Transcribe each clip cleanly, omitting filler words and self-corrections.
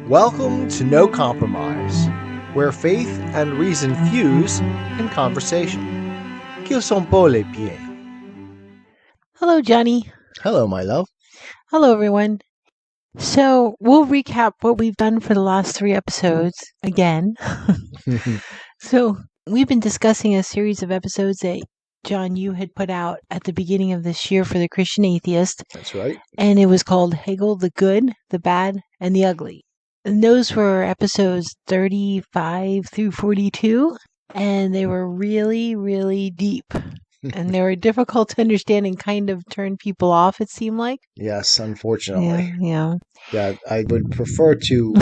Welcome to No Compromise, where faith and reason fuse in conversation. Qu'ils sont beaux les pieds. Hello, Johnny. Hello, my love. Hello, everyone. So we'll recap what we've done for the last 3 episodes again. So we've been discussing a series of episodes that, John, you had put out at the beginning of this year for the Christian Atheist. That's right. And it was called Hegel, the Good, the Bad, and the Ugly. And those were episodes 35 through 42. And they were really, really deep. And they were difficult to understand and kind of turned people off, it seemed like. Yes, unfortunately. Yeah. I would prefer to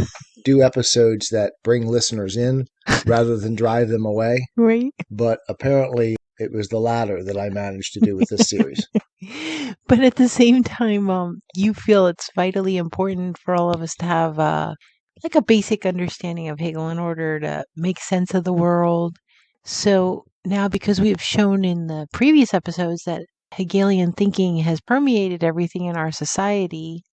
do episodes that bring listeners in rather than drive them away. Right. But apparently it was the latter that I managed to do with this series. But at the same time, you feel it's vitally important for all of us to have like a basic understanding of Hegel in order to make sense of the world. So now, because we have shown in the previous episodes that Hegelian thinking has permeated everything in our society.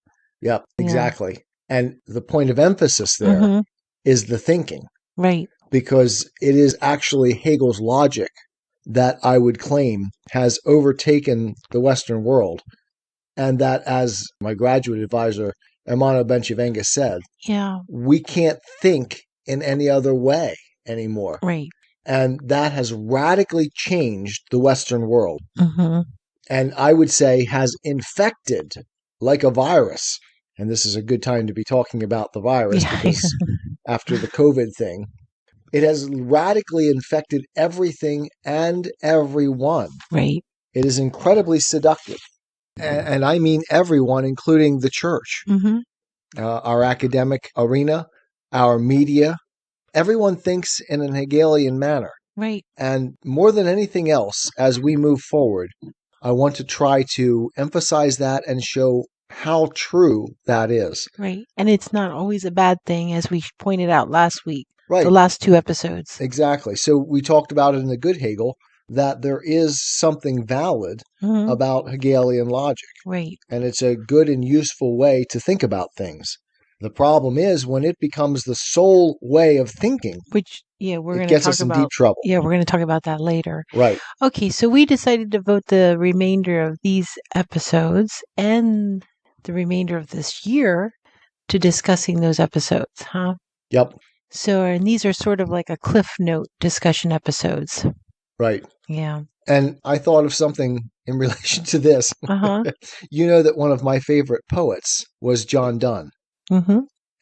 Yep, exactly. And the point of emphasis there is the thinking. Right. Because it is actually Hegel's logic that I would claim has overtaken the Western world. And that, as my graduate advisor, Ermanno Benchivenga, said, we can't think in any other way anymore. Right. And that has radically changed the Western world. And I would say has infected, like a virus, and this is a good time to be talking about the virus because after the COVID thing, it has radically infected everything and everyone. Right. It is incredibly seductive. And I mean everyone, including the church, our academic arena, our media. Everyone thinks in an Hegelian manner. Right. And more than anything else, as we move forward, I want to try to emphasize that and show how true that is. Right. And it's not always a bad thing, as we pointed out last week. Right. The last 2 episodes. Exactly. So we talked about it in the Good Hegel, that there is something valid about Hegelian logic. Right. And it's a good and useful way to think about things. The problem is when it becomes the sole way of thinking, which, we're going to talk about. It gets us in deep trouble. Yeah, we're going to talk about that later. Right. Okay, so we decided to devote the remainder of these episodes and the remainder of this year to discussing those episodes, huh? Yep. So, and these are sort of like a cliff note discussion episodes. Right. Yeah. And I thought of something in relation to this. You know that one of my favorite poets was John Donne.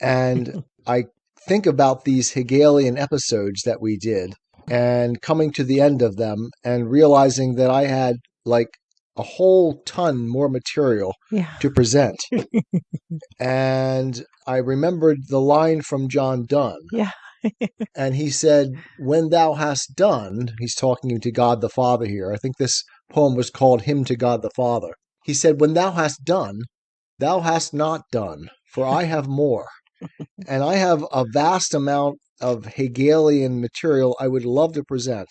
And I think about these Hegelian episodes that we did and coming to the end of them and realizing that I had like a whole ton more material to present. And I remembered the line from John Donne. And he said, when thou hast done, he's talking to God the Father here. I think this poem was called Hymn to God the Father. He said, when thou hast done, thou hast not done, for I have more. And I have a vast amount of Hegelian material I would love to present,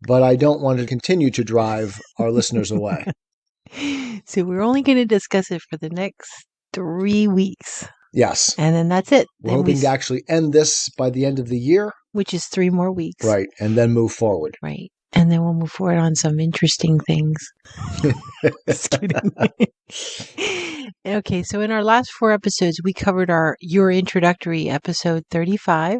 but I don't want to continue to drive our listeners away. So we're only going to discuss it for the next 3 weeks. Yes. And then that's it. We're hoping to actually end this by the end of the year. Which is 3 more weeks. Right. And then move forward. Right. And then we'll move forward on some interesting things. Just kidding. Okay, so in our last 4 episodes, we covered your introductory episode 35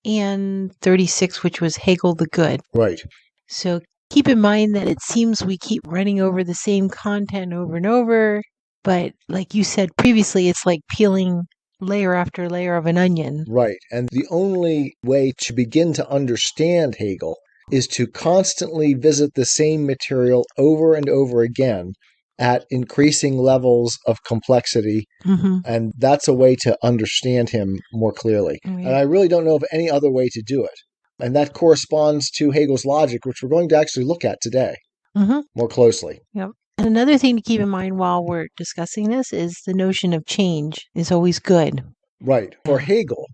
and 36, which was Hegel the Good. Right. So keep in mind that it seems we keep running over the same content over and over. But like you said previously, it's like peeling layer after layer of an onion. Right. And the only way to begin to understand Hegel is to constantly visit the same material over and over again at increasing levels of complexity. And that's a way to understand him more clearly. And I really don't know of any other way to do it. And that corresponds to Hegel's logic, which we're going to actually look at today more closely. Yep. And another thing to keep in mind while we're discussing this is the notion of change is always good. Right. For Hegel,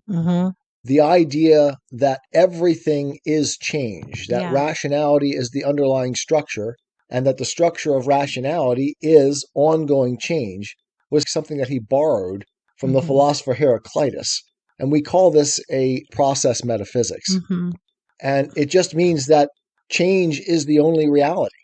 the idea that everything is change, that rationality is the underlying structure, and that the structure of rationality is ongoing change, was something that he borrowed from the philosopher Heraclitus. And we call this a process metaphysics. Mm-hmm. And it just means that change is the only reality.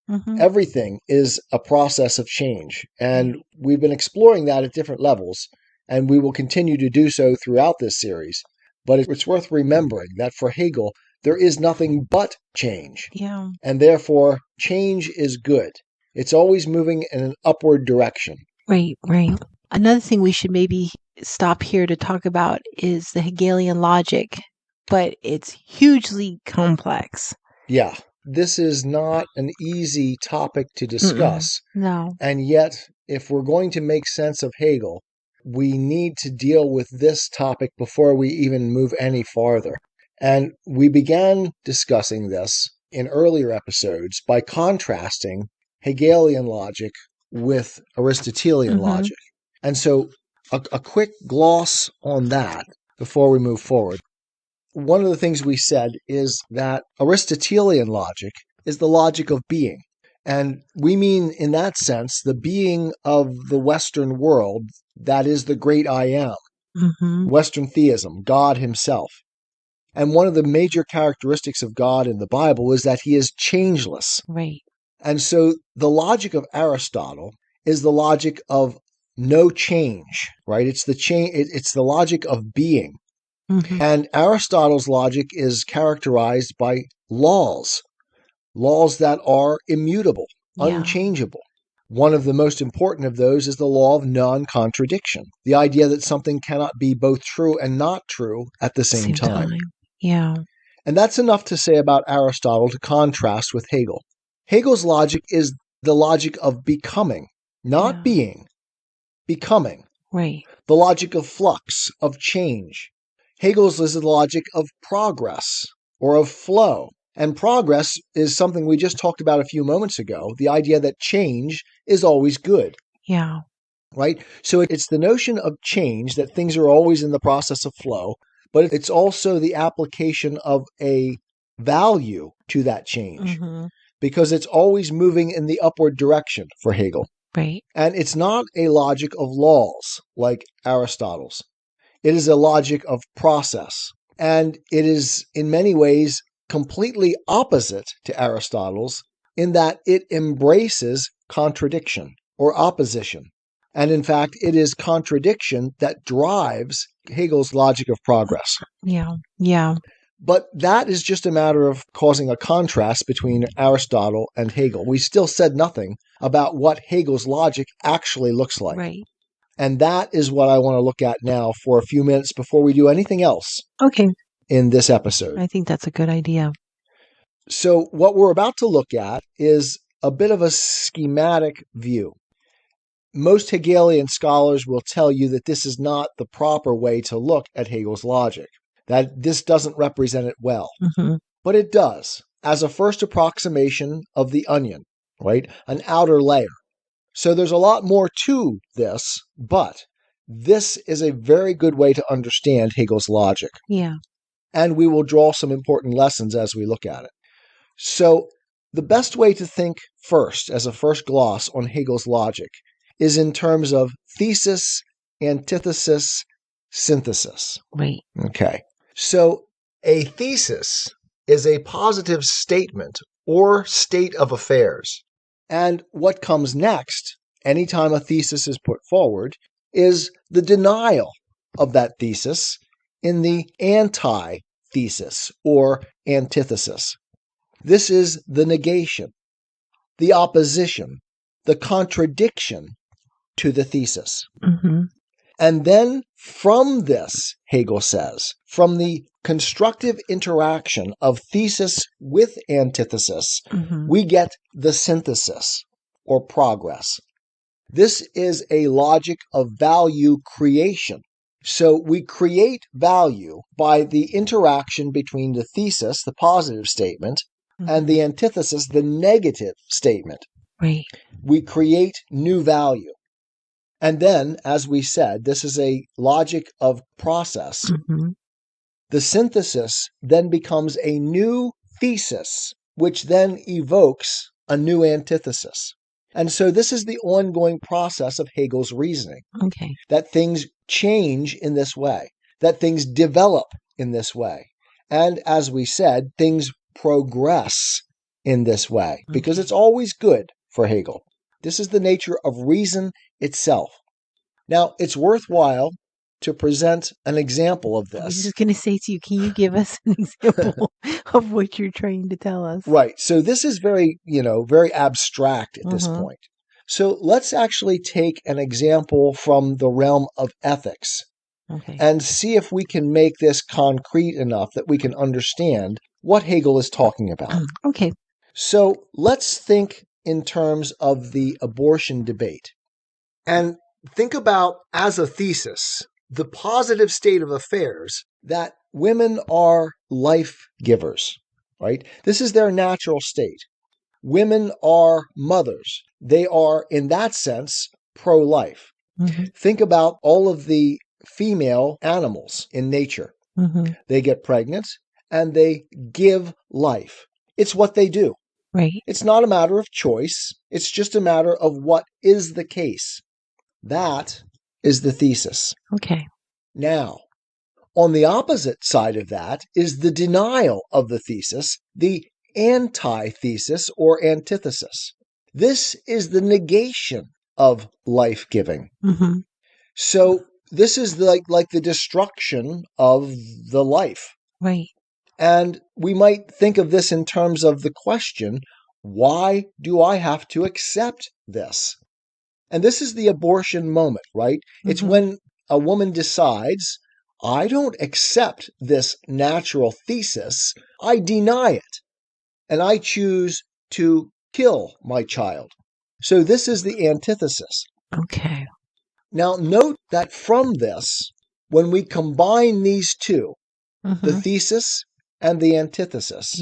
Mm-hmm. Everything is a process of change. And we've been exploring that at different levels, and we will continue to do so throughout this series. But it's worth remembering that for Hegel, there is nothing but change. Yeah. And therefore, change is good. It's always moving in an upward direction. Right, right. Another thing we should maybe stop here to talk about is the Hegelian logic, but it's hugely complex. Yeah, this is not an easy topic to discuss. No. And yet, if we're going to make sense of Hegel, we need to deal with this topic before we even move any farther. And we began discussing this in earlier episodes by contrasting Hegelian logic with Aristotelian logic. And so a quick gloss on that before we move forward. One of the things we said is that Aristotelian logic is the logic of being. And we mean, in that sense, the being of the Western world, that is the great I am, Western theism, God himself. And one of the major characteristics of God in the Bible is that he is changeless. Right. And so the logic of Aristotle is the logic of no change, right? It's the logic of being. And Aristotle's logic is characterized by laws that are immutable, unchangeable. One of the most important of those is the law of non-contradiction, the idea that something cannot be both true and not true at the same time. Yeah. And that's enough to say about Aristotle to contrast with Hegel. Hegel's logic is the logic of becoming, not being, becoming. Right. The logic of flux, of change. Hegel's is the logic of progress or of flow. And progress is something we just talked about a few moments ago, the idea that change is always good. Yeah. Right? So it's the notion of change, that things are always in the process of flow, but it's also the application of a value to that change, because it's always moving in the upward direction for Hegel. Right. And it's not a logic of laws like Aristotle's. It is a logic of process. And it is in many ways completely opposite to Aristotle's in that it embraces contradiction or opposition. And in fact, it is contradiction that drives Hegel's logic of progress. Yeah. Yeah. But that is just a matter of causing a contrast between Aristotle and Hegel. We still said nothing about what Hegel's logic actually looks like. Right. And that is what I want to look at now for a few minutes before we do anything else in this episode. I think that's a good idea. So what we're about to look at is a bit of a schematic view. Most Hegelian scholars will tell you that this is not the proper way to look at Hegel's logic, that this doesn't represent it well. But it does, as a first approximation of the onion, right? An outer layer. So there's a lot more to this, but this is a very good way to understand Hegel's logic. Yeah. And we will draw some important lessons as we look at it. So the best way to think first, as a first gloss on Hegel's logic, is in terms of thesis, antithesis, synthesis. Right. Okay. So a thesis is a positive statement or state of affairs. And what comes next, anytime a thesis is put forward, is the denial of that thesis in the anti-thesis or antithesis. This is the negation, the opposition, the contradiction to the thesis. And then from this, Hegel says, from the constructive interaction of thesis with antithesis, we get the synthesis or progress. This is a logic of value creation. So we create value by the interaction between the thesis, the positive statement, and the antithesis, the negative statement. Right. We create new value. And then, as we said, this is a logic of process. The synthesis then becomes a new thesis, which then evokes a new antithesis. And so this is the ongoing process of Hegel's reasoning, that things change in this way. that things develop in this way. And as we said, things progress in this way because it's always good for Hegel. This is the nature of reason itself. Now, it's worthwhile to present an example of this. I was just going to say to you, can you give us an example of what you're trying to tell us? Right. So this is very abstract at this point. So let's actually take an example from the realm of ethics and see if we can make this concrete enough that we can understand what Hegel is talking about. Okay. So let's think in terms of the abortion debate and think about, as a thesis, the positive state of affairs that women are life givers, right? This is their natural state. Women are mothers. They are, in that sense, pro-life. Think about all of the female animals in nature. They get pregnant and they give life. It's what they do. Right. It's not a matter of choice. It's just a matter of what is the case. That is the thesis. Okay. Now, on the opposite side of that is the denial of the thesis, the antithesis or antithesis. This is the negation of life-giving. So this is like the destruction of the life. Right. And we might think of this in terms of the question, why do I have to accept this? And this is the abortion moment, right? It's when a woman decides, I don't accept this natural thesis, I deny it, and I choose to kill my child. So this is the antithesis. Okay. Now note that from this, when we combine these two, the thesis and the antithesis,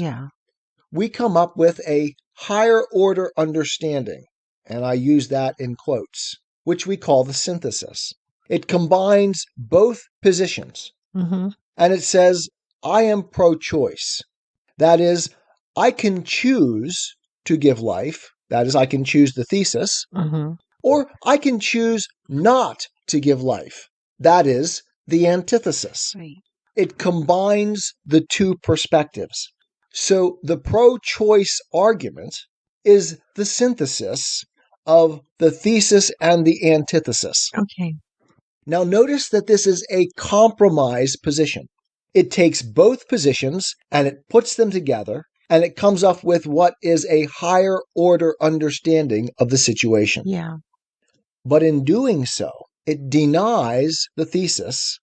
we come up with a higher order understanding. And I use that in quotes, which we call the synthesis. It combines both positions. And it says, I am pro-choice. That is, I can choose to give life. That is, I can choose the thesis. Or I can choose not to give life. That is, the antithesis. Right. It combines the two perspectives. So the pro-choice argument is the synthesis of the thesis and the antithesis. Okay. Now notice that this is a compromise position. It takes both positions and it puts them together and it comes up with what is a higher order understanding of the situation. Yeah. But in doing so, it denies the thesis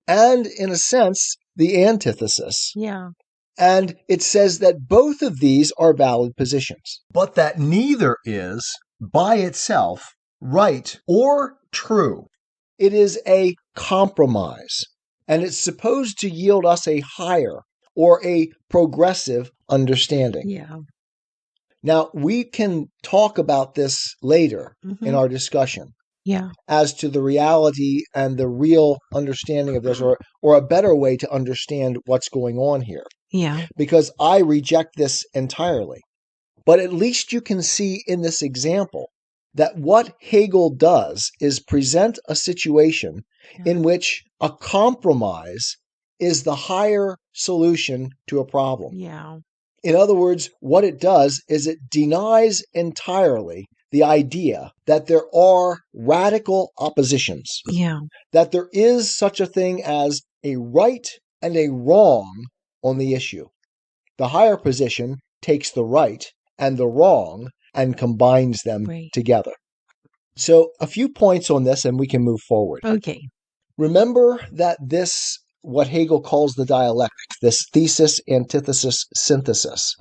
and, in a sense, the antithesis. Yeah. And it says that both of these are valid positions, but that neither is, by itself, right or true. It is a compromise, and it's supposed to yield us a higher or a progressive understanding. Yeah. Now, we can talk about this later in our discussion. Yeah. As to the reality and the real understanding of this, or a better way to understand what's going on here. Yeah. Because I reject this entirely. But at least you can see in this example that what Hegel does is present a situation in which a compromise is the higher solution to a problem. Yeah. In other words, what it does is it denies entirely the idea that there are radical oppositions. Yeah. That there is such a thing as a right and a wrong on the issue. The higher position takes the right and the wrong and combines them together. So a few points on this and we can move forward. Okay. Remember that this, what Hegel calls the dialectic, this thesis, antithesis, synthesis,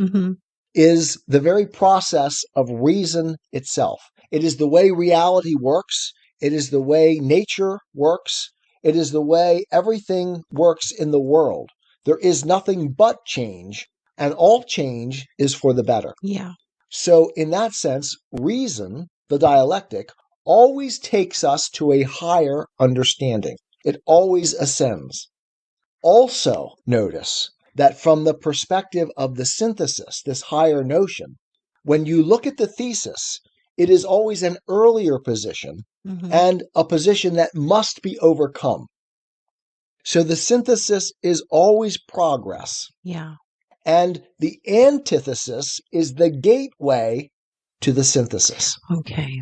is the very process of reason itself. It is the way reality works. It is the way nature works. It is the way everything works in the world. There is nothing but change, and all change is for the better. Yeah. So in that sense, reason, the dialectic, always takes us to a higher understanding. It always ascends. Also notice that from the perspective of the synthesis, this higher notion, when you look at the thesis, it is always an earlier position and a position that must be overcome. So the synthesis is always progress. Yeah. And the antithesis is the gateway to the synthesis. Okay.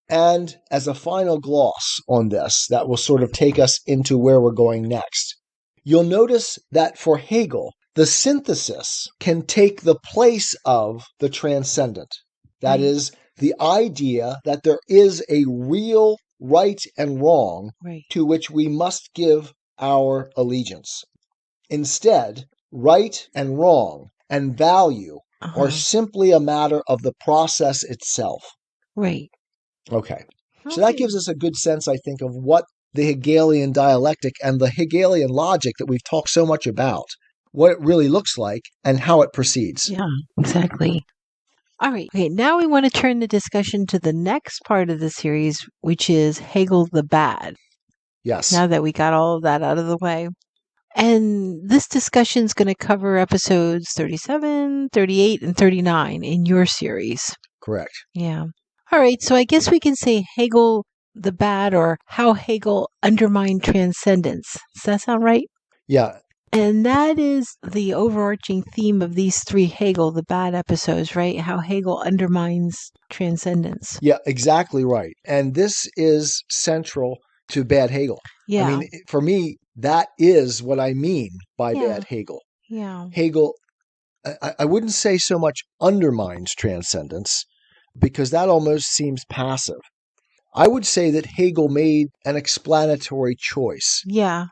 And as a final gloss on this, that will sort of take us into where we're going next. You'll notice that for Hegel, the synthesis can take the place of the transcendent. That is, the idea that there is a real right and wrong to which we must give our allegiance. Instead, right and wrong and value are simply a matter of the process itself. Right. Okay. So that gives us a good sense, I think, of what the Hegelian dialectic and the Hegelian logic that we've talked so much about, what it really looks like and how it proceeds. Yeah, exactly. All right. Okay, now we want to turn the discussion to the next part of the series, which is Hegel the Bad. Yes. Now that we got all of that out of the way. And this discussion is going to cover episodes 37, 38, and 39 in your series. Correct. Yeah. All right. So I guess we can say Hegel the Bad, or how Hegel undermined transcendence. Does that sound right? Yeah. And that is the overarching theme of these three Hegel the Bad episodes, right? How Hegel undermines transcendence. Yeah, exactly right. And this is central to bad Hegel. Yeah. I mean, for me, that is what I mean by bad Hegel. Yeah. Hegel, I wouldn't say so much undermines transcendence, because that almost seems passive. I would say that Hegel made an explanatory choice. Yeah.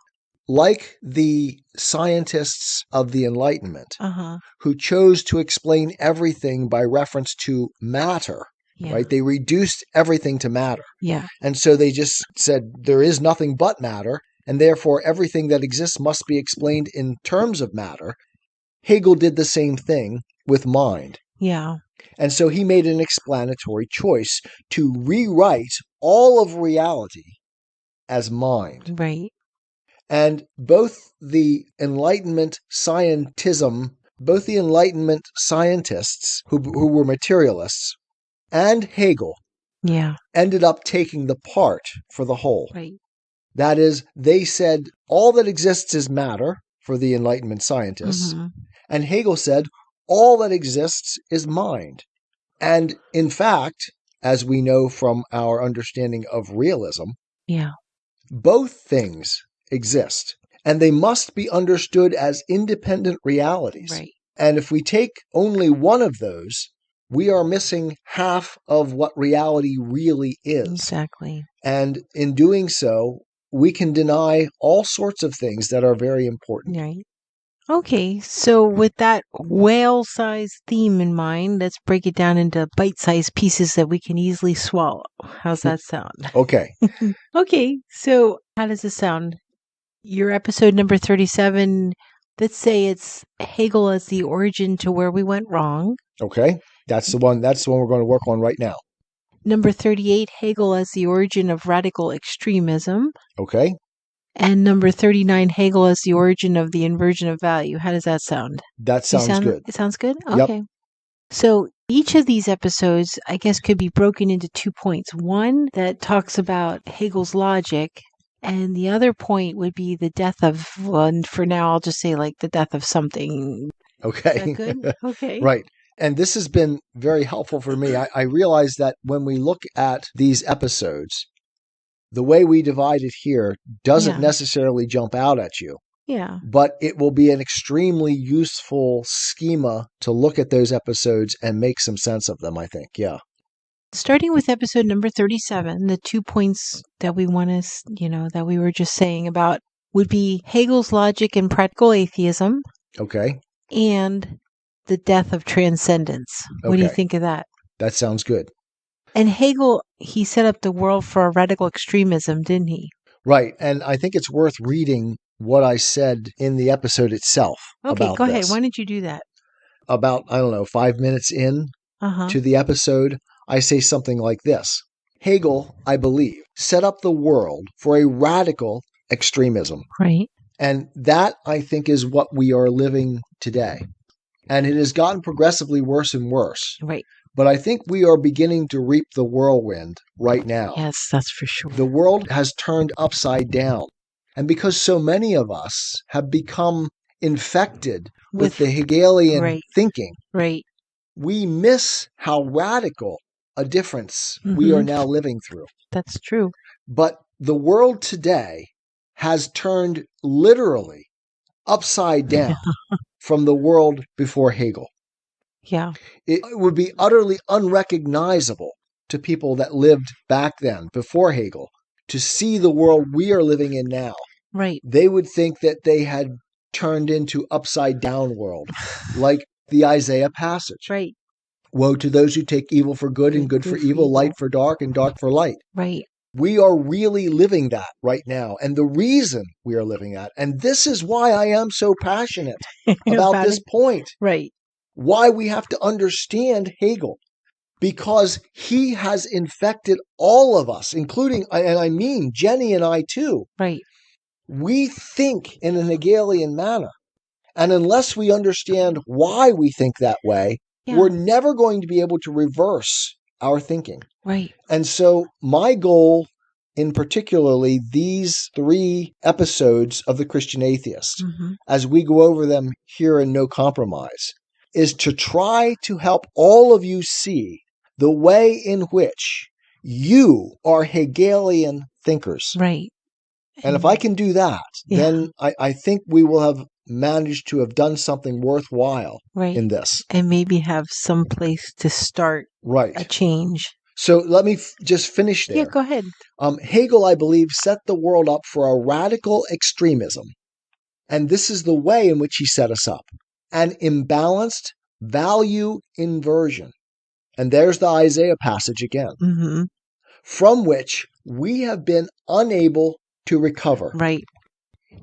Like the scientists of the Enlightenment, who chose to explain everything by reference to matter, right? They reduced everything to matter. Yeah. And so they just said there is nothing but matter, and therefore everything that exists must be explained in terms of matter. Hegel did the same thing with mind. Yeah. And so he made an explanatory choice to rewrite all of reality as mind. Right. And both the Enlightenment scientism, both the Enlightenment scientists who were materialists and Hegel ended up taking the part for the whole. Right. That is, they said all that exists is matter for the Enlightenment scientists. And Hegel said all that exists is mind. And in fact, as we know from our understanding of realism, both things exist, and they must be understood as independent realities. Right. And if we take only one of those, we are missing half of what reality really is. Exactly. And in doing so, we can deny all sorts of things that are very important. Right. Okay, so with that whale-sized theme in mind, let's break it down into bite-sized pieces that we can easily swallow. How's that sound? Okay. Okay, so how does this sound? Your episode number 37, let's say it's Hegel as the origin to where we went wrong. Okay, that's the one we're going to work on right now. Number 38, Hegel as the origin of radical extremism. Okay. And number 39, Hegel as the origin of the inversion of value. How does that sound? That sounds good. It sounds good? Okay. Yep. So each of these episodes, I guess, could be broken into 2 points. One that talks about Hegel's logic, and the other point would be the death of, well, and for now, I'll just say like the death of something. Okay. Is that good? Okay. Right. And this has been very helpful for me. I realize that when we look at these episodes, the way we divide it here doesn't necessarily jump out at you. Yeah. But it will be an extremely useful schema to look at those episodes and make some sense of them, I think. Yeah. Starting with episode number 37, the 2 points that we want to, that we were just saying about would be Hegel's logic and practical atheism. Okay. And the death of transcendence. What do you think of that? That sounds good. And Hegel, he set up the world for a radical extremism, didn't he? Right. And I think it's worth reading what I said in the episode itself. Okay, about go ahead. this. Why don't you do that? About, 5 minutes in to the episode, I say something like this. Hegel, I believe, set up the world for a radical extremism. Right. And that, I think, is what we are living today. And it has gotten progressively worse and worse. Right. But I think we are beginning to reap the whirlwind right now. Yes, that's for sure. The world has turned upside down. And because so many of us have become infected with the Hegelian thinking, we miss how radical a difference we are now living through. That's true. But the world today has turned literally upside down from the world before Hegel. Yeah. It would be utterly unrecognizable to people that lived back then, before Hegel, to see the world we are living in now. Right. They would think that they had turned into upside down world, like the Isaiah passage. Right. Woe to those who take evil for good and good for evil, light for dark and dark for light. Right. We are really living that right now. And the reason we are living that, and this is why I am so passionate about this point. Right. Why we have to understand Hegel. Because he has infected all of us, including, and I mean Jenny and I too. Right. We think in an Hegelian manner. And unless we understand why we think that way, we're never going to be able to reverse our thinking. Right. And so my goal in particularly these 3 episodes of The Christian Atheist, as we go over them here in No Compromise, is to try to help all of you see the way in which you are Hegelian thinkers. Right. And if I can do that, then I think we will have managed to have done something worthwhile in this. And maybe have some place to start a change. So let me just finish there. Yeah, go ahead. Hegel, I believe, set the world up for a radical extremism. And this is the way in which he set us up. An imbalanced value inversion. And there's the Isaiah passage again. From which we have been unable to recover. Right.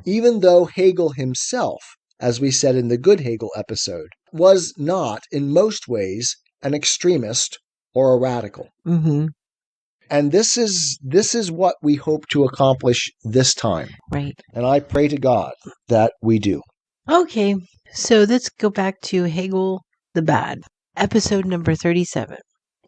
Even though Hegel himself, as we said in the Good Hegel episode, was not, in most ways, an extremist or a radical. And this is what we hope to accomplish this time. Right. And I pray to God that we do. Okay, so let's go back to Hegel the Bad, episode number 37.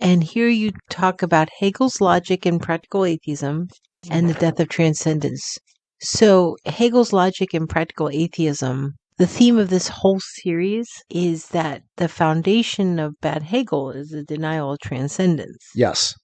And here you talk about Hegel's logic in practical atheism and the death of transcendence. So Hegel's logic in practical atheism, the theme of this whole series is that the foundation of bad Hegel is the denial of transcendence. Yes,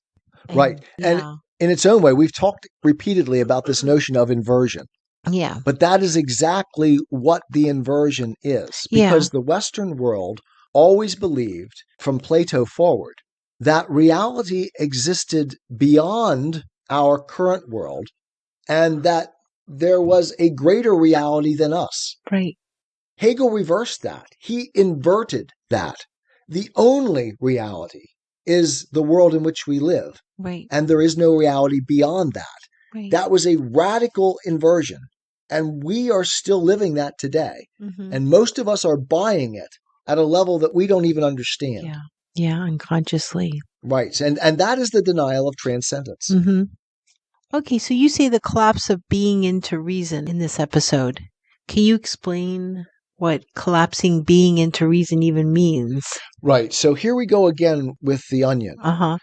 right. And in its own way, we've talked repeatedly about this notion of inversion. Yeah. But that is exactly what the inversion is. Because the Western world always believed, from Plato forward, that reality existed beyond our current world and that there was a greater reality than us. Right. Hegel reversed that. He inverted that. The only reality is the world in which we live. Right. And there is no reality beyond that. Right. That was a radical inversion. And we are still living that today. And most of us are buying it at a level that we don't even understand. Yeah, unconsciously. Right. And that is the denial of transcendence. Okay, so you say the collapse of being into reason in this episode. Can you explain what collapsing being into reason even means? Right. So here we go again with the onion.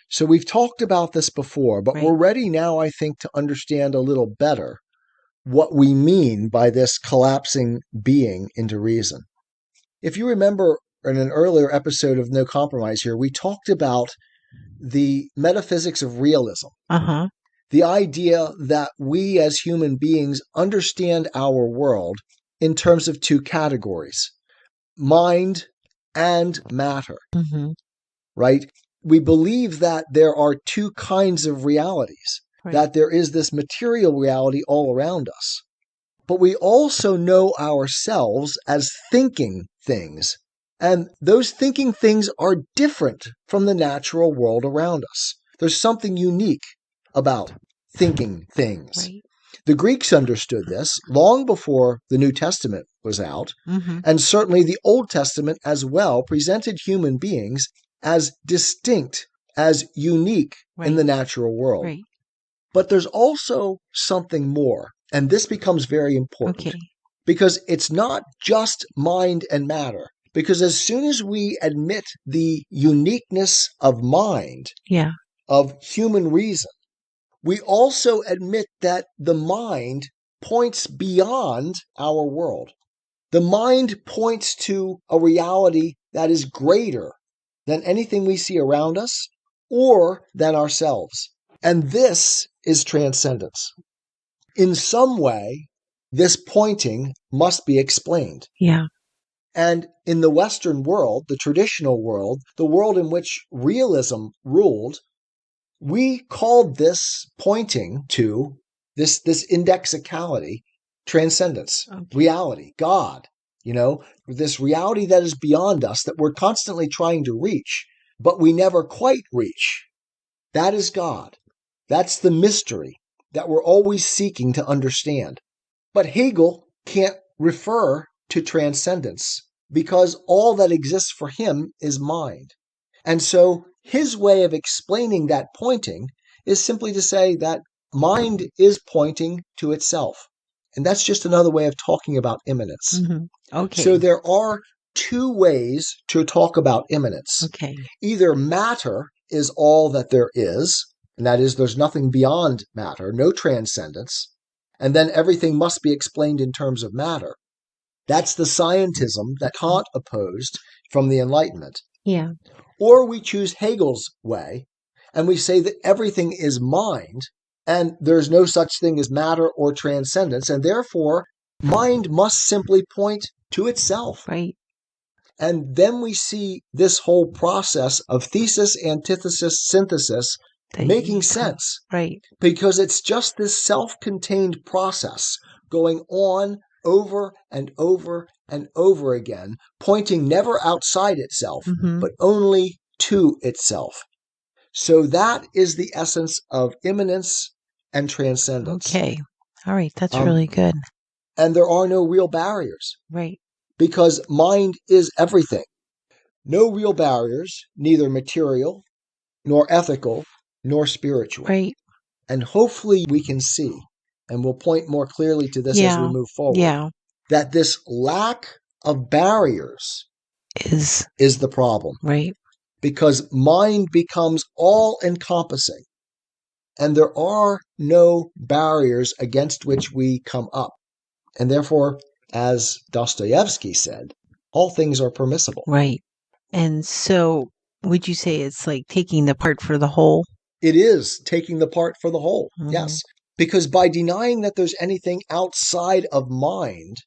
So we've talked about this before, but we're ready now, I think, to understand a little better what we mean by this collapsing being into reason. If you remember in an earlier episode of No Compromise here, we talked about the metaphysics of realism. The idea that we as human beings understand our world in terms of 2 categories, mind and matter. Right? We believe that there are 2 kinds of realities. That there is this material reality all around us. But we also know ourselves as thinking things. And those thinking things are different from the natural world around us. There's something unique about thinking things. The Greeks understood this long before the New Testament was out. And certainly the Old Testament as well presented human beings as distinct, as unique in the natural world. But there's also something more, and this becomes very important because it's not just mind and matter. Because as soon as we admit the uniqueness of mind, of human reason, we also admit that the mind points beyond our world. The mind points to a reality that is greater than anything we see around us or than ourselves. And this is transcendence. In some way, this pointing must be explained. Yeah. And in the Western world, the traditional world, the world in which realism ruled, we called this pointing to this indexicality, transcendence, reality, God, this reality that is beyond us that we're constantly trying to reach, but we never quite reach. That is God. That's the mystery that we're always seeking to understand. But Hegel can't refer to transcendence because all that exists for him is mind. And so his way of explaining that pointing is simply to say that mind is pointing to itself. And that's just another way of talking about immanence. Mm-hmm. Okay. So there are two ways to talk about immanence. Okay. Either matter is all that there is, and that is there's nothing beyond matter, no transcendence, and then everything must be explained in terms of matter. That's the scientism that Kant opposed from the Enlightenment. Yeah. Or we choose Hegel's way, and we say that everything is mind, and there's no such thing as matter or transcendence, and therefore mind must simply point to itself. Right. And then we see this whole process of thesis, antithesis, synthesis making sense. Right. Because it's just this self-contained process going on over and over and over again, pointing never outside itself, but only to itself. So that is the essence of immanence and transcendence. Okay. All right. That's really good. And there are no real barriers. Right. Because mind is everything. No real barriers, neither material, nor ethical, nor spiritual. Right. And hopefully we can see, and we'll point more clearly to this as we move forward, that this lack of barriers is the problem. Right. Because mind becomes all-encompassing, and there are no barriers against which we come up. And therefore, as Dostoevsky said, all things are permissible. Right. And so would you say it's like taking the part for the whole? It is taking the part for the whole, yes. Because by denying that there's anything outside of mind,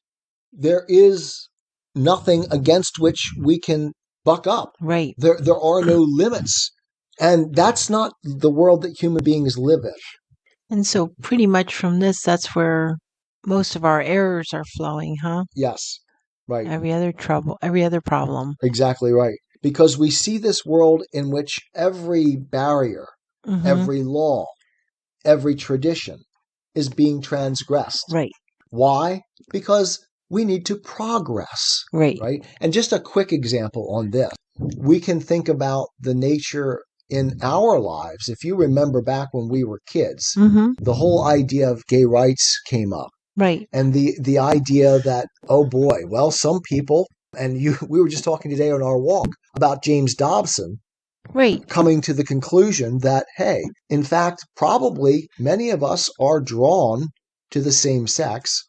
there is nothing against which we can buck up. Right. There are no limits. And that's not the world that human beings live in. And so pretty much from this, that's where most of our errors are flowing, huh? Yes. Right. Every other problem. Exactly right. Because we see this world in which every barrier, every law, every tradition is being transgressed. Right. Why? Because we need to progress. Right. Right. And just a quick example on this. We can think about the nature in our lives. If you remember back when we were kids, the whole idea of gay rights came up. Right. And the idea that, oh boy, well, some people, and we were just talking today on our walk about James Dobson, right, coming to the conclusion that, hey, in fact, probably many of us are drawn to the same sex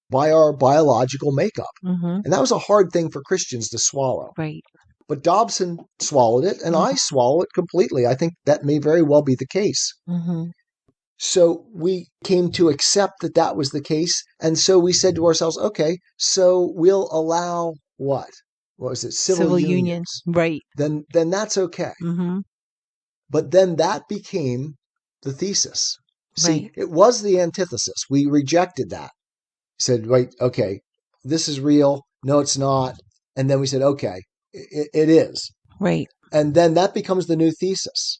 by our biological makeup. And that was a hard thing for Christians to swallow. Right. But Dobson swallowed it, and I swallow it completely. I think that may very well be the case. So we came to accept that that was the case. And so we said to ourselves, okay, so we'll allow what? What was it? Civil unions. Right. Then that's okay. But then that became the thesis. See, it was the antithesis. We rejected that. Said, right, okay, this is real. No, it's not. And then we said, okay, it is. Right. And then that becomes the new thesis.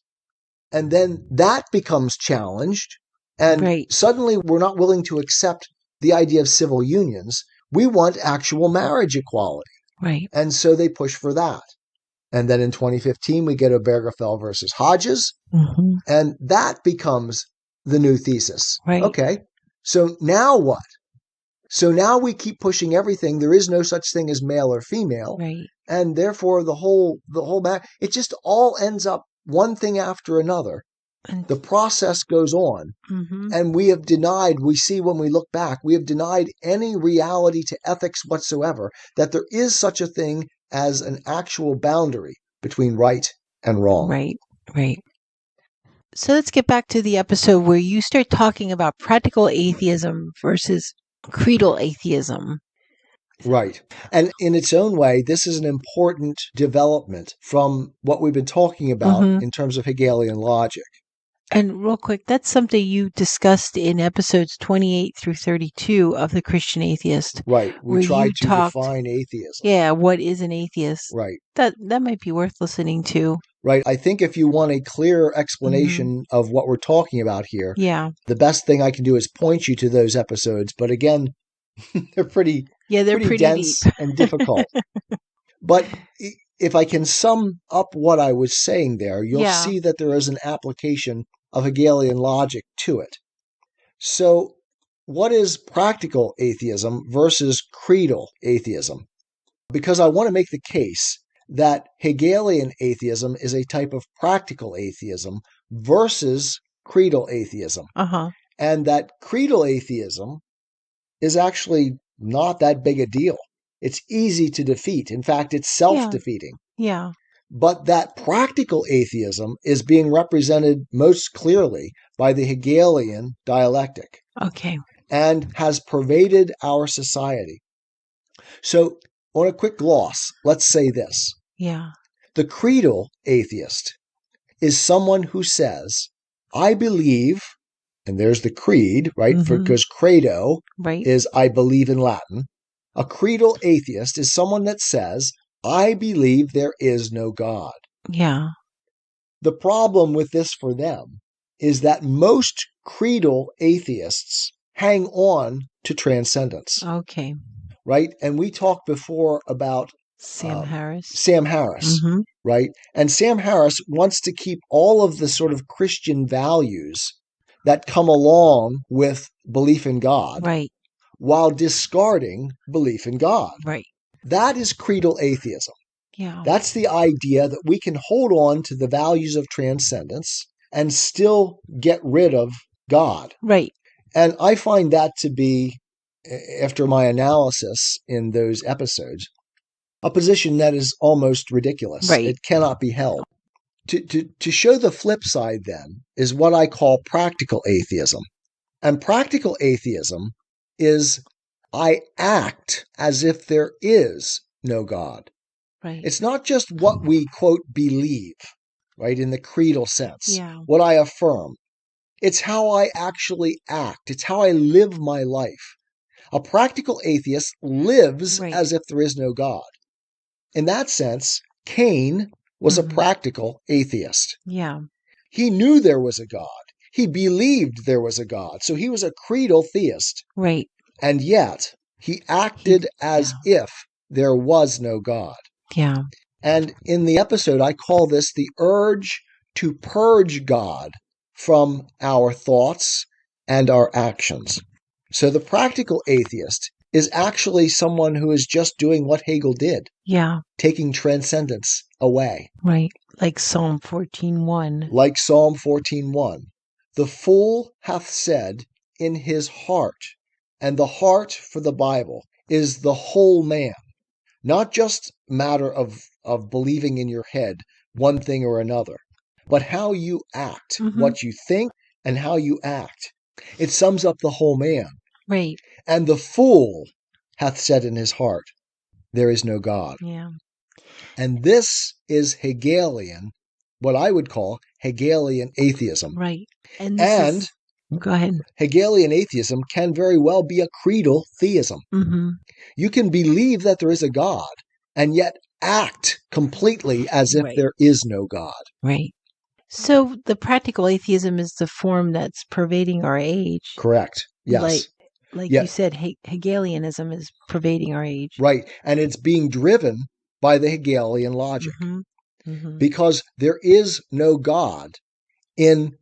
And then that becomes challenged. And suddenly we're not willing to accept the idea of civil unions. We want actual marriage equality. Right. And so they push for that. And then in 2015, we get Obergefell versus Hodges. And that becomes the new thesis. Right. Okay. So now what? So now we keep pushing everything. There is no such thing as male or female. Right. And therefore the whole it just all ends up one thing after another The process goes on. Mm-hmm. And we have denied, we see when we look back, we have denied any reality to ethics whatsoever, that there is such a thing as an actual boundary between right and wrong. Right, right. So let's get back to the episode where you start talking about practical atheism versus credal atheism. Right. And in its own way, this is an important development from what we've been talking about in terms of Hegelian logic. And real quick, that's something you discussed in episodes 28 through 32 of The Christian Atheist. Right. We tried to define atheism. Yeah, what is an atheist? Right. That might be worth listening to. Right. I think if you want a clear explanation of what we're talking about here, the best thing I can do is point you to those episodes. But again, they're pretty dense deep and difficult. But if I can sum up what I was saying there, you'll see that there is an application of Hegelian logic to it. So what is practical atheism versus credal atheism? Because I want to make the case that Hegelian atheism is a type of practical atheism versus credal atheism. And that credal atheism is actually not that big a deal. It's easy to defeat. In fact, it's self-defeating. Yeah. But that practical atheism is being represented most clearly by the Hegelian dialectic. Okay. And has pervaded our society. So, on a quick gloss, let's say this. Yeah. The credal atheist is someone who says, I believe, and there's the creed, right? Because credo is I believe in Latin. A credal atheist is someone that says, I believe there is no God. Yeah. The problem with this for them is that most credal atheists hang on to transcendence. Okay. Right? And we talked before about Sam Harris. Right? And Sam Harris wants to keep all of the sort of Christian values that come along with belief in God. Right. While discarding belief in God. Right. That is credal atheism. Yeah. That's the idea that we can hold on to the values of transcendence and still get rid of God. Right. And I find that to be, after my analysis in those episodes, a position that is almost ridiculous. Right. It cannot be held. To show the flip side, then, is what I call practical atheism. And practical atheism is I act as if there is no God. Right. It's not just what we, quote, believe, right, in the credal sense, what I affirm. It's how I actually act. It's how I live my life. A practical atheist lives as if there is no God. In that sense, Cain was a practical atheist. Yeah. He knew there was a God. He believed there was a God. So he was a credal theist. Right. And yet, he acted as if there was no God. Yeah. And in the episode, I call this the urge to purge God from our thoughts and our actions. So the practical atheist is actually someone who is just doing what Hegel did. Yeah. Taking transcendence away. Right. Like Psalm 14:1. Like Psalm 14:1. The fool hath said in his heart, and the heart for the Bible is the whole man. Not just a matter of believing in your head one thing or another, but how you act, what you think and how you act. It sums up the whole man. Right. And the fool hath said in his heart, there is no God. Yeah. And this is Hegelian, what I would call Hegelian atheism. Right. Go ahead. Hegelian atheism can very well be a credal theism. You can believe that there is a God and yet act completely as if there is no God. Right. So the practical atheism is the form that's pervading our age. Correct. Yes. Like you said, Hegelianism is pervading our age. Right. And it's being driven by the Hegelian logic. Because there is no God in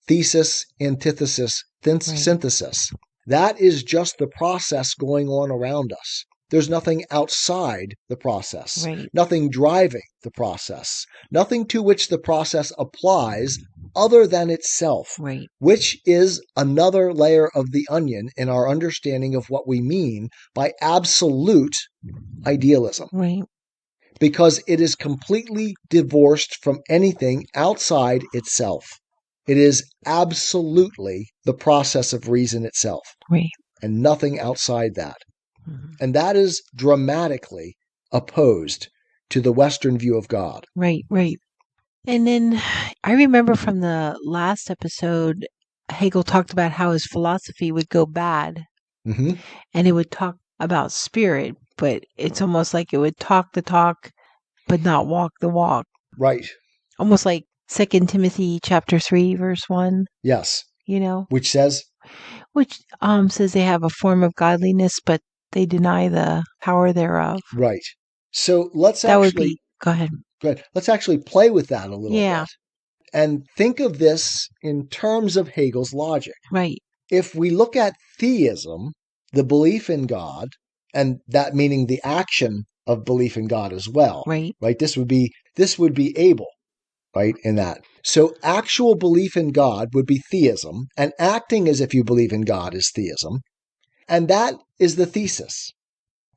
thesis, antithesis, synthesis. That is just the process going on around us. There's nothing outside the process, nothing driving the process, nothing to which the process applies other than itself, Right. which is another layer of the onion in our understanding of what we mean by absolute idealism. Right. Because it is completely divorced from anything outside itself. It is absolutely the process of reason itself, Right. and nothing outside that. Mhm. And that is dramatically opposed to the Western view of God. Right. Right. And then I remember from the last episode, Hegel talked about how his philosophy would go bad Mm-hmm. and it would talk about spirit, but it's almost like it would talk the talk, but not walk the walk. Right. Almost like 2 Timothy chapter 3, verse 1, Yes. you know, Which says, which says they have a form of godliness, but they deny the power thereof. right. So let's That would actually, be, go ahead. let's actually play with that a little Yeah. bit and think of this in terms of Hegel's logic. Right. If we look at theism, the belief in God, and that meaning the action of belief in God as well, Right. right? This would be able, right, in that. So actual belief in God would be theism, and acting as if you believe in God is theism. And that is the thesis.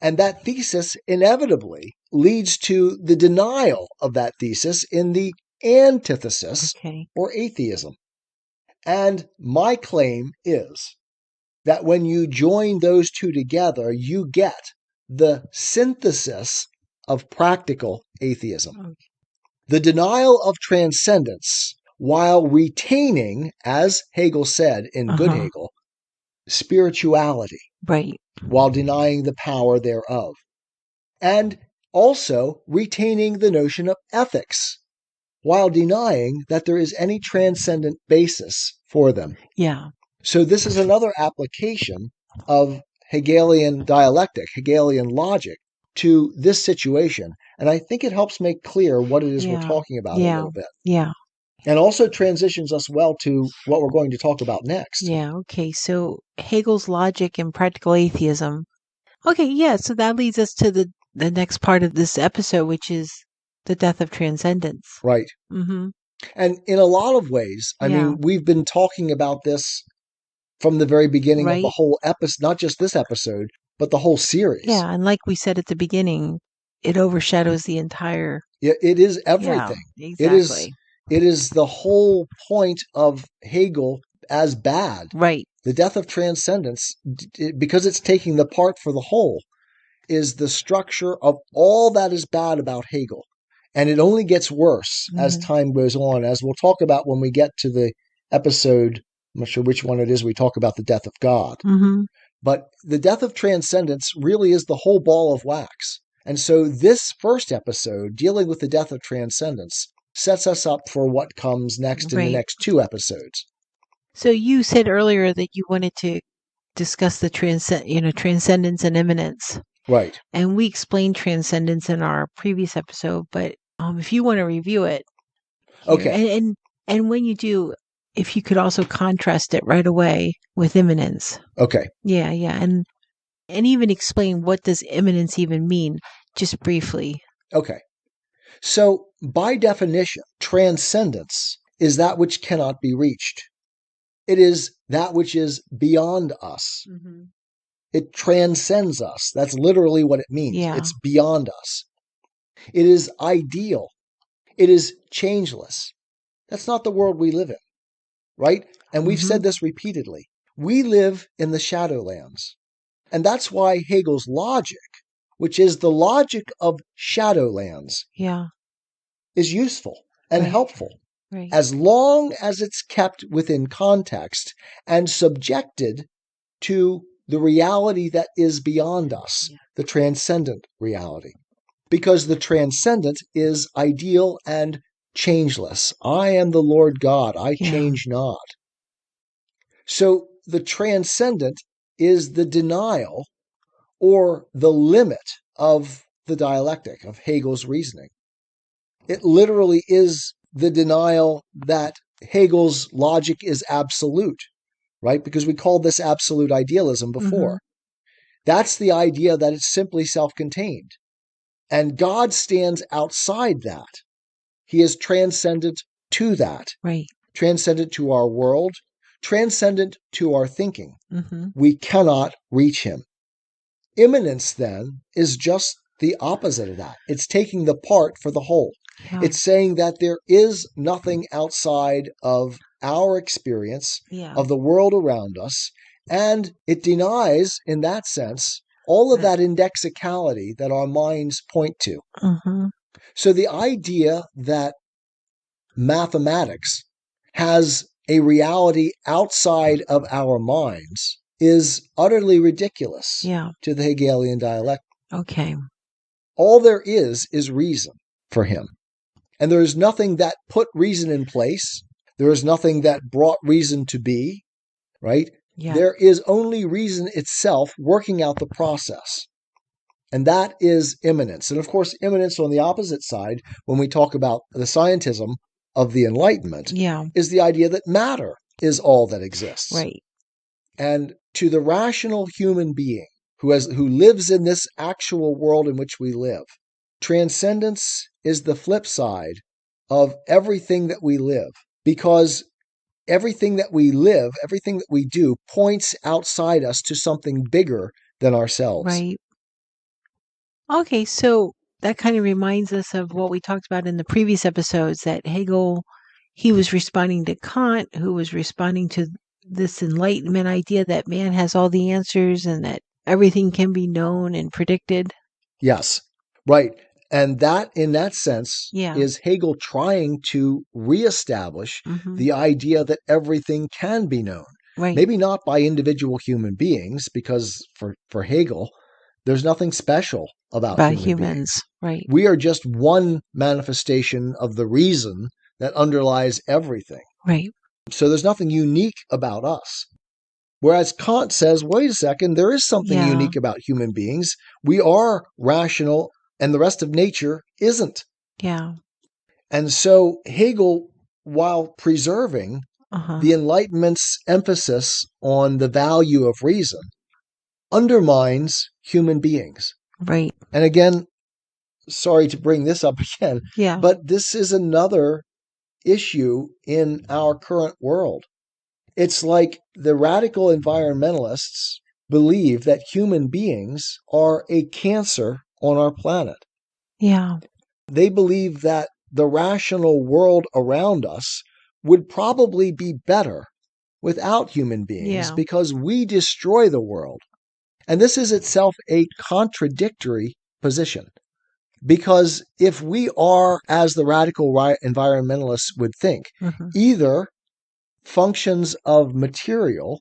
And that thesis inevitably leads to the denial of that thesis in the antithesis Okay. or atheism. And my claim is that when you join those two together, you get the synthesis of practical atheism. Okay. The denial of transcendence while retaining, as Hegel said in Good Hegel, spirituality, Right. while denying the power thereof. And also retaining the notion of ethics, while denying that there is any transcendent basis for them. Yeah. So this is another application of Hegelian dialectic, Hegelian logic to this situation. And I think it helps make clear what it is we're talking about a little bit. Yeah. And also transitions us well to what we're going to talk about next. Yeah. Okay. So Hegel's logic and practical atheism. Okay. Yeah. So that leads us to the next part of this episode, which is the death of transcendence. Right. Mm-hmm. And in a lot of ways, I mean, we've been talking about this from the very beginning of the whole episode, not just this episode, but the whole series. Yeah. And like we said at the beginning, it overshadows the entire. It is everything. Yeah, exactly. It is the whole point of Hegel as bad. Right. The death of transcendence, because it's taking the part for the whole, is the structure of all that is bad about Hegel. And it only gets worse as time goes on, as we'll talk about when we get to the episode. I'm not sure which one it is. We talk about the death of God. But the death of transcendence really is the whole ball of wax. And so this first episode, dealing with the death of transcendence, sets us up for what comes next in the next two episodes. So you said earlier that you wanted to discuss the transcendence and immanence. Right. And we explained transcendence in our previous episode, but if you want to review it. Here, okay. And when you do, if you could also contrast it right away with immanence. Okay. Yeah. And even explain what does immanence even mean, just briefly. Okay. So, by definition, transcendence is that which cannot be reached. It is that which is beyond us. It transcends us. That's literally what it means. Yeah. It's beyond us. It is ideal. It is changeless. That's not the world we live in, right? And we've said this repeatedly. We live in the Shadowlands. And that's why Hegel's logic, which is the logic of Shadowlands, is useful and helpful, as long as it's kept within context and subjected to the reality that is beyond us, the transcendent reality. Because the transcendent is ideal and changeless. I am the Lord God, I change not. So the transcendent is the denial or the limit of the dialectic of Hegel's reasoning. It literally is the denial that Hegel's logic is absolute, right? Because we called this absolute idealism before. That's the idea that it's simply self-contained. And God stands outside that. He is transcendent to that. Right. transcendent to our world, transcendent to our thinking. Mm-hmm. We cannot reach him. Immanence, then, is just the opposite of that. It's taking the part for the whole. Yeah. It's saying that there is nothing outside of our experience of the world around us, and it denies, in that sense, all of that indexicality that our minds point to. Mm-hmm. So the idea that mathematics has a reality outside of our minds is utterly ridiculous to the Hegelian dialectic. Okay. All there is reason for him. And there is nothing that put reason in place. There is nothing that brought reason to be, right? Yeah. There is only reason itself working out the process. And that is immanence. And of course, immanence on the opposite side, when we talk about the scientism of the Enlightenment, is the idea that matter is all that exists. Right. And to the rational human being who lives in this actual world in which we live, transcendence is the flip side of everything that we live, because everything that we live, everything that we do, points outside us to something bigger than ourselves. Right. Okay, so that kind of reminds us of what we talked about in the previous episodes, that Hegel, he was responding to Kant, who was responding to this Enlightenment idea that man has all the answers and that everything can be known and predicted. Yes, right. And that, in that sense, is Hegel trying to reestablish the idea that everything can be known. Right. Maybe not by individual human beings, because for Hegel, there's nothing special about humans. Right. We are just one manifestation of the reason that underlies everything. Right. So there's nothing unique about us. Whereas Kant says, wait a second, there is something unique about human beings. We are rational, and the rest of nature isn't. Yeah. And so Hegel, while preserving the Enlightenment's emphasis on the value of reason, undermines human beings. Right. And again, sorry to bring this up again, but this is another issue in our current world. It's like the radical environmentalists believe that human beings are a cancer on our planet. Yeah. They believe that the rational world around us would probably be better without human beings because we destroy the world. And this is itself a contradictory position. Because if we are, as the radical environmentalists would think, either functions of material,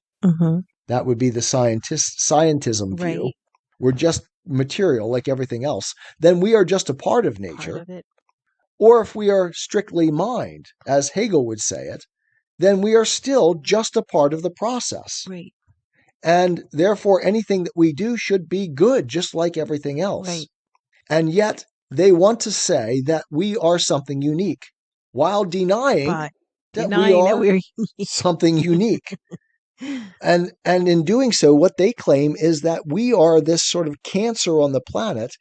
that would be the scientism view, we're just material like everything else, then we are just a part of nature. Or if we are strictly mind, as Hegel would say it, then we are still just a part of the process. Right. And therefore, anything that we do should be good, just like everything else. Right. And yet, they want to say that we are something unique, while denying that we are something unique. And in doing so, what they claim is that we are this sort of cancer on the planet,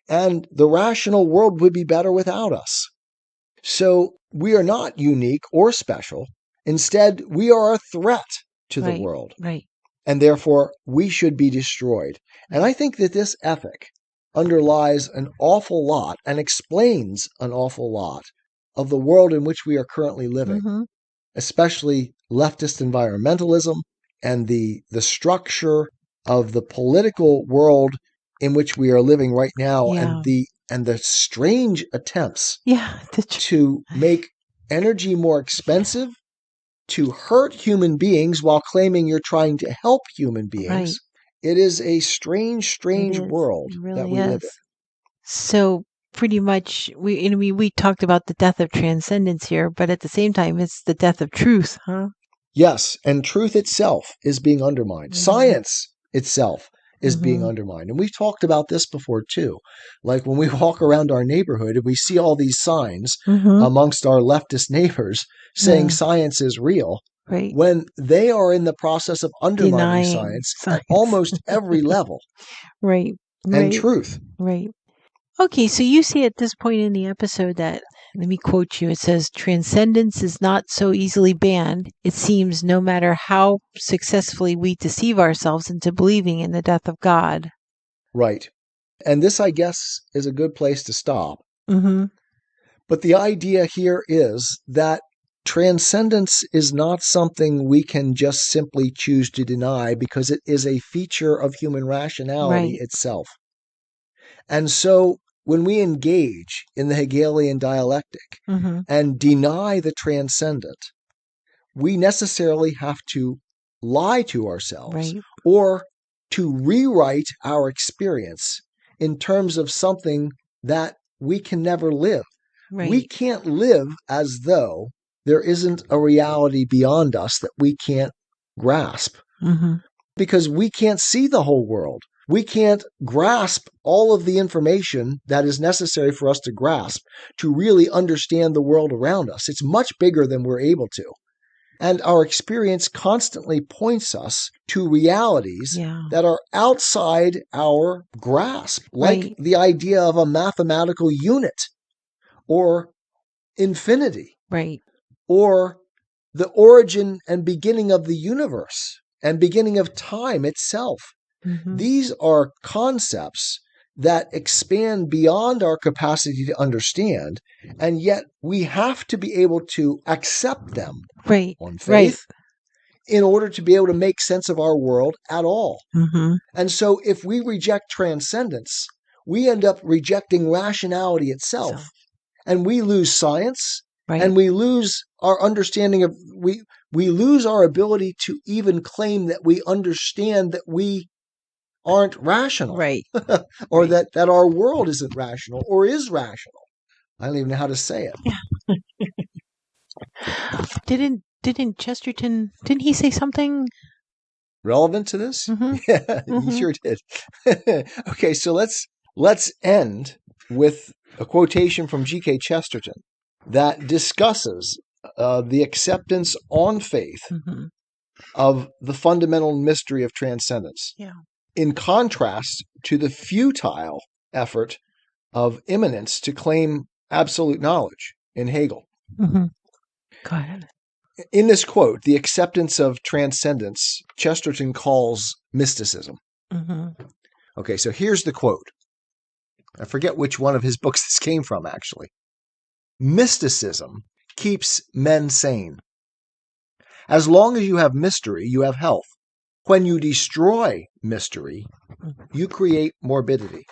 and the rational world would be better without us. So we are not unique or special. Instead, we are a threat to the world. Right. And therefore, we should be destroyed. And I think that this ethic underlies an awful lot and explains an awful lot of the world in which we are currently living, especially leftist environmentalism and the structure of the political world in which we are living right now, and the strange attempts to make energy more expensive, to hurt human beings while claiming you're trying to help human beings. Right. It is a strange world that we live in. So pretty much, we talked about the death of transcendence here, but at the same time, it's the death of truth, huh? Yes, and truth itself is being undermined. Science itself is being undermined. And we've talked about this before too. Like when we walk around our neighborhood and we see all these signs amongst our leftist neighbors saying science is real, when they are in the process of undermining science at almost every level. Right. And truth. Right. Okay, so you see at this point in the episode that let me quote you. It says, transcendence is not so easily banned, it seems, no matter how successfully we deceive ourselves into believing in the death of God. Right. And this, I guess, is a good place to stop. Mm-hmm. But the idea here is that transcendence is not something we can just simply choose to deny because it is a feature of human rationality itself. And so when we engage in the Hegelian dialectic and deny the transcendent, we necessarily have to lie to ourselves or to rewrite our experience in terms of something that we can never live. We can't live as though there isn't a reality beyond us that we can't grasp because we can't see the whole world. We can't grasp all of the information that is necessary for us to grasp to really understand the world around us. It's much bigger than we're able to. And our experience constantly points us to realities that are outside our grasp, like the idea of a mathematical unit or infinity, or the origin and beginning of the universe and beginning of time itself. These are concepts that expand beyond our capacity to understand, and yet we have to be able to accept them on faith in order to be able to make sense of our world at all. And so if we reject transcendence, we end up rejecting rationality itself, and we lose science, and we lose our understanding of, we lose our ability to even claim that we understand that we aren't rational, or that our world isn't rational or is rational. I don't even know how to say it. Didn't Chesterton, didn't he say something relevant to this? Yeah, he sure did. Okay, so let's end with a quotation from G.K. Chesterton that discusses the acceptance on faith of the fundamental mystery of transcendence, in contrast to the futile effort of immanence to claim absolute knowledge in Hegel. Go ahead. In this quote, the acceptance of transcendence, Chesterton calls mysticism. Okay, so here's the quote. I forget which one of his books this came from, actually. Mysticism keeps men sane. As long as you have mystery, you have health. When you destroy mystery, you create morbidity.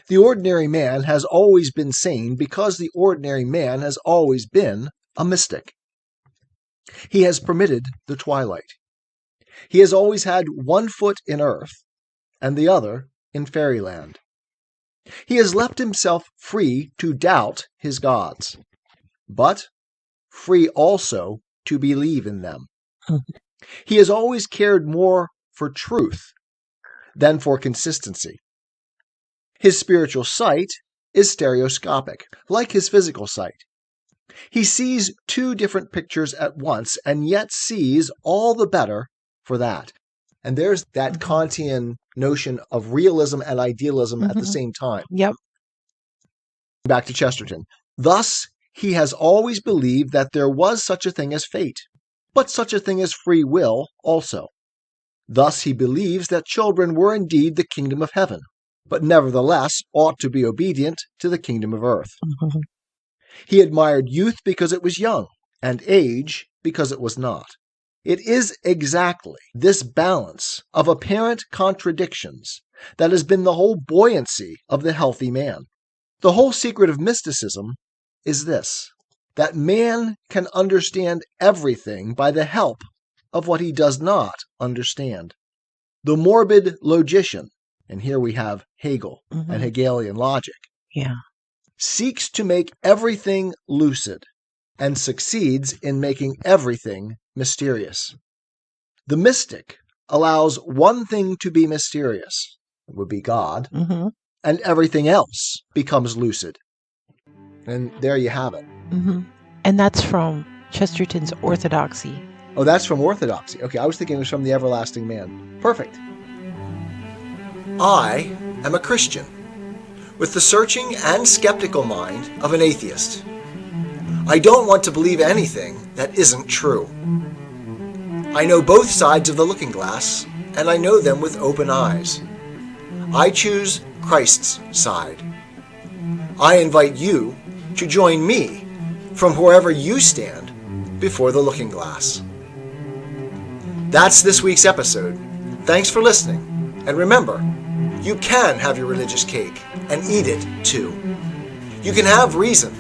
The ordinary man has always been sane because the ordinary man has always been a mystic. He has permitted the twilight. He has always had one foot in earth and the other in fairyland. He has left himself free to doubt his gods, but free also to believe in them. He has always cared more for truth than for consistency. His spiritual sight is stereoscopic, like his physical sight. He sees two different pictures at once and yet sees all the better for that. And there's that Kantian notion of realism and idealism at the same time. Back to Chesterton. Thus, he has always believed that there was such a thing as fate, but such a thing as free will also. Thus, he believes that children were indeed the kingdom of heaven, but nevertheless ought to be obedient to the kingdom of earth. He admired youth because it was young, and age because it was not. It is exactly this balance of apparent contradictions that has been the whole buoyancy of the healthy man. The whole secret of mysticism is this, that man can understand everything by the help of what he does not understand. The morbid logician, and here we have Hegel and Hegelian logic, seeks to make everything lucid and succeeds in making everything mysterious. The mystic allows one thing to be mysterious, it would be God, and everything else becomes lucid. And there you have it. And that's from Chesterton's Orthodoxy. Oh, that's from Orthodoxy. Okay, I was thinking it was from The Everlasting Man. Perfect. I am a Christian. with the searching and skeptical mind of an atheist. I don't want to believe anything that isn't true. I know both sides of the looking glass, and I know them with open eyes. I choose Christ's side. I invite you to join me from wherever you stand before the looking glass. That's this week's episode. Thanks for listening. And remember, you can have your religious cake and eat it too. You can have reason,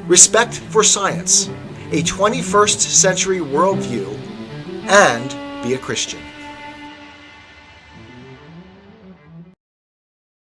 respect for science, a 21st century worldview, and be a Christian.